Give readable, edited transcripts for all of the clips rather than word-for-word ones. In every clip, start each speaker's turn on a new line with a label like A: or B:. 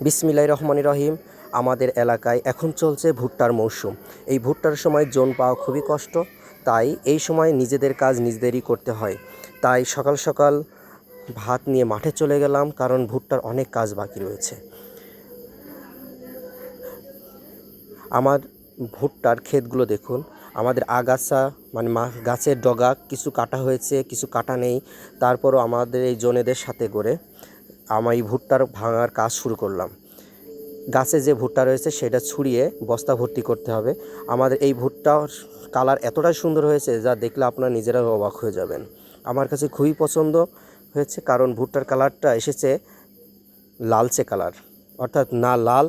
A: বিসমিল্লাহির রহমানির রহিম। আমাদের এলাকায় এখন চলছে ভুট্টার মৌসুম। এই ভুট্টার সময় জন পাওয়া খুবই কষ্ট, তাই এই সময় নিজেদের কাজ নিজেদেরই করতে হয়। তাই সকাল সকাল ভাত নিয়ে মাঠে চলে গেলাম, কারণ ভুট্টার অনেক কাজ বাকি রয়েছে। আমার ভুট্টার ক্ষেতগুলো দেখুন, আমাদের আগাছা মানে গাছের ডগা কিছু কাটা হয়েছে, কিছু কাটা নেই। তারপরও আমাদের এই জনেদের সাথে করে আমি এই ভুট্টার ভাঙার কাজ শুরু করলাম। গাছে যে ভুট্টা রয়েছে সেটা ছুঁড়িয়ে বস্তা ভর্তি করতে হবে। আমাদের এই ভুট্টার কালার এতটাই সুন্দর হয়েছে যা দেখলে আপনারা নিজেরাও অবাক হয়ে যাবেন। আমার কাছে খুবই পছন্দ হয়েছে, কারণ ভুট্টার কালারটা এসেছে লালচে কালার, অর্থাৎ না লাল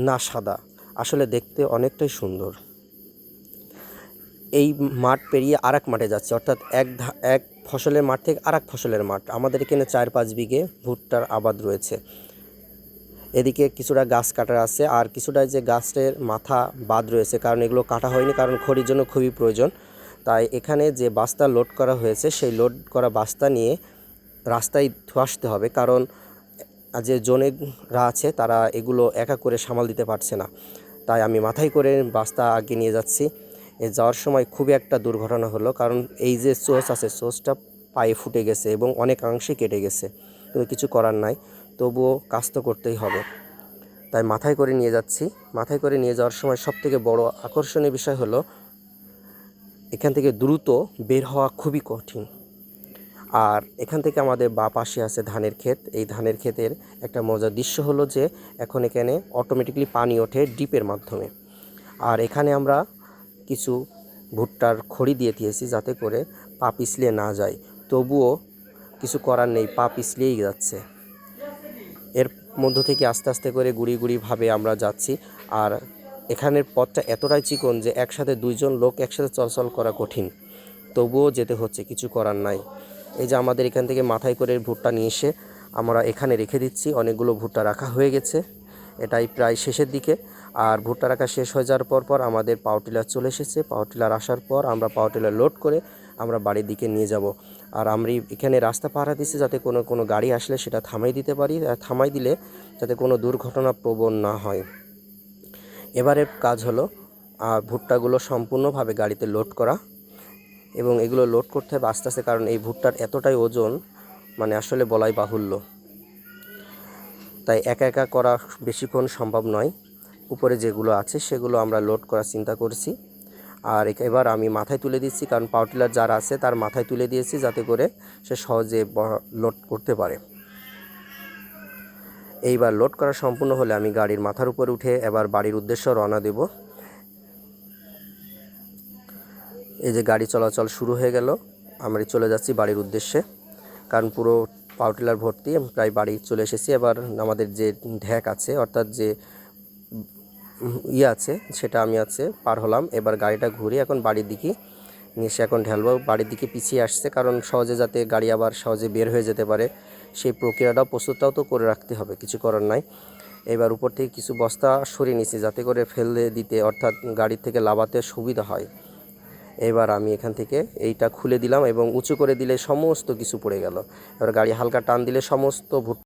A: না সাদা, আসলে দেখতে অনেকটাই সুন্দর। এই মাঠ পেরিয়ে আরেক মাঠে যাচ্ছে, অর্থাৎ এক ফসলের মাঠ থেকে আরেক ফসলের মাঠ। আমাদের এখানে 4-5 বিঘে ভুট্টার আবাদ রয়েছে। এদিকে কিছুটা গাছ কাটার আছে, আর কিছুটা যে গাছের মাথা বাদ রয়েছে, কারণ এগুলো কাটা হয়নি, কারণ খড়ির জন্য খুবই প্রয়োজন। তাই এখানে যে বস্তা লোড করা হয়েছে সেই লোড করা বস্তা নিয়ে রাস্তায় আসতে হবে, কারণ যে জনেরা আছে তারা এগুলো একা করে সামাল দিতে পারছে না। তাই আমি মাথায় করে বস্তা আগে নিয়ে যাচ্ছি। যাওয়ার সময় খুবই একটা দুর্ঘটনা হলো, কারণ এই যে সোস আছে, সোসটা পায়ে ফুটে গেছে এবং অনেকাংশে কেটে গেছে। কিন্তু কিছু করার নাই, তবুও কাজ তো করতেই হবে, তাই মাথায় করে নিয়ে যাচ্ছি। মাথায় করে নিয়ে যাওয়ার সময় সবথেকে বড় আকর্ষণীয় বিষয় হলো এখান থেকে দ্রুত বের হওয়া খুবই কঠিন। আর এখান থেকে আমাদের বাঁ পাশে আছে ধানের ক্ষেত। এই ধানের ক্ষেতের একটা মজার দৃশ্য হলো যে এখন এখানে অটোমেটিকলি পানি ওঠে ডিপের মাধ্যমে। আর এখানে আমরা কিছু ভুট্টার খড়ি দিয়ে দিয়েছি যাতে করে পা পিছলিয়ে না যায়, তবুও কিছু করার নেই, পা পিছলিয়েই যাচ্ছে। এর মধ্য থেকে আস্তে আস্তে করে গুড়ি আমরা যাচ্ছি। আর এখানের পথটা এতটাই চিকন যে একসাথে 2জন লোক একসাথে চলাচল করা কঠিন, তবুও যেতে হচ্ছে, কিছু করার নাই। এই যে আমাদের এখান থেকে মাথায় করে ভুট্টা নিয়ে এসে আমরা এখানে রেখে দিচ্ছি। অনেকগুলো ভুট্টা রাখা হয়ে গেছে, এটাই প্রায় শেষের দিকে। আর ভুট্টা রাখা শেষ হয়ে যাওয়ার পর আমাদের পাওয়ার টিলার চলে এসেছে। পাওয়ার টিলার আসার পর আমরা পাওয়ার টিলার লোড করে আমরা বাড়ির দিকে নিয়ে যাব। আর আমরা এখানে রাস্তা পাহারা দিচ্ছি যাতে কোনো গাড়ি আসলে সেটা থামাই দিতে পারি, থামাই দিলে যাতে কোনো দুর্ঘটনা প্রবণ না হয়। এবারের কাজ হলো ভুট্টাগুলো সম্পূর্ণভাবে গাড়িতে লোড করা, এবং এগুলো লোড করতে হবে আস্তে আস্তে, কারণ এই ভুট্টার এতটাই ওজন মানে আসলে বলাই বাহুল্য। তাই একা একা করা বেশিক্ষণ সম্ভব নয়। উপরে যেগুলো আছে সেগুলো আমরা লোড করার চিন্তা করছি। আর এবার আমি মাথায় তুলে দিচ্ছি, কারণ পাওয়ার টিলার যারা আছে তার মাথায় তুলে দিয়েছি যাতে করে সে সহজে লোড করতে পারে। এইবার লোড করা সম্পূর্ণ হলে আমি গাড়ির মাথার উপর উঠে এবার বাড়ির উদ্দেশ্যে রওনা দেব। এই যে গাড়ি চলাচল শুরু হয়ে গেল, আমরা চলে যাচ্ছি বাড়ির উদ্দেশ্যে, কারণ পুরো পাওয়ার টিলার ভর্তি। আমি প্রায় বাড়ি চলে এসেছি। এবার আমাদের যে ঢ্যাক আছে, অর্থাৎ যে আছে সেটা আমি পার হলাম। এবার গাড়িটা ঘুরে এখন বাড়ির দিকে নিয়ে এসে এখন ঢালবো। বাড়ির দিকে পিছিয়ে আসছে, কারণ সহজে যাতে গাড়ি আবার সহজে বের হয়ে যেতে পারে সেই প্রক্রিয়াটাও প্রস্তুতটাও তো করে রাখতে হবে, কিছু করার নাই। এবার উপর থেকে কিছু বস্তা সরিয়ে নিয়েছি যাতে করে ফেলে দিতে, অর্থাৎ গাড়ির থেকে লাভাতে সুবিধা হয়। এবার আমি এখান থেকে এইটা খুলে দিলাম এবং উঁচু করে দিলে সমস্ত কিছু পড়ে গেল। এবার গাড়ি হালকা টান দিলে সমস্ত